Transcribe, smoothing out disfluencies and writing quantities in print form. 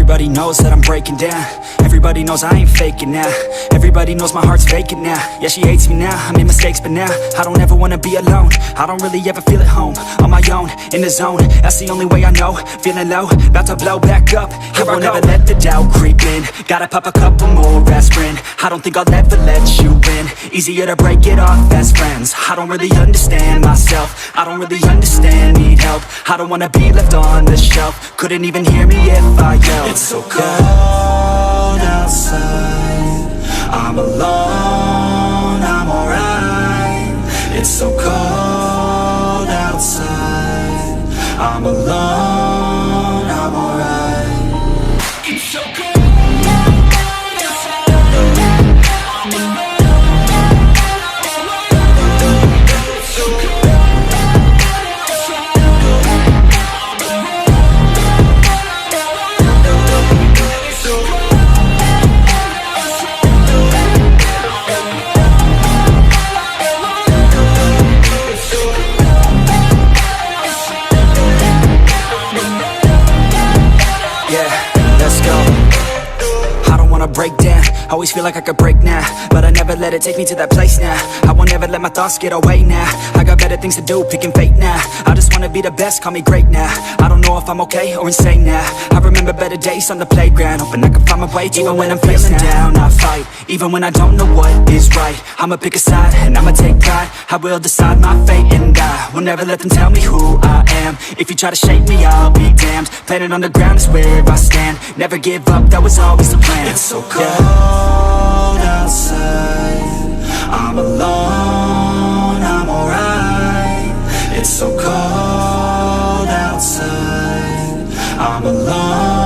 Everybody knows that I'm breaking down. Everybody knows I ain't faking now. Everybody knows my heart's vacant now. Yeah, she hates me now, I made mistakes but now I don't ever wanna be alone. I don't really ever feel at home. On my own, in the zone, that's the only way I know. Feeling low, about to blow back up. Here I won't ever let the doubt creep in. Gotta pop a couple more aspirin. I don't think I'll ever let you in. Easier to break it off best friends. I don't really understand myself. I don't really understand, need help. I don't wanna be left on the shelf. Couldn't even hear me if I yelled. It's so cold outside, I'm alone, I'm alright. It's so cold outside, I'm alone, I'm alright. It's so cold. Break down, always feel like I could break now, but I never let it take me to that place now. I won't ever let my thoughts get away now. I got better things to do, picking fate now. I just wanna be the best, call me great now. I don't know if I'm okay or insane now. I remember better days on the playground, hoping I can find my way to even when I'm feeling down, I fight, even when I don't know what is right. I'ma pick a side, and I'ma take pride. I will decide my fate, and I will never let them tell me who I am. If you try to shake me, I'll be damned. Planet on the ground is where I stand. Never give up, that was always the plan. It's so cold outside, I'm alone, I'm alright. It's so cold outside, I'm alone.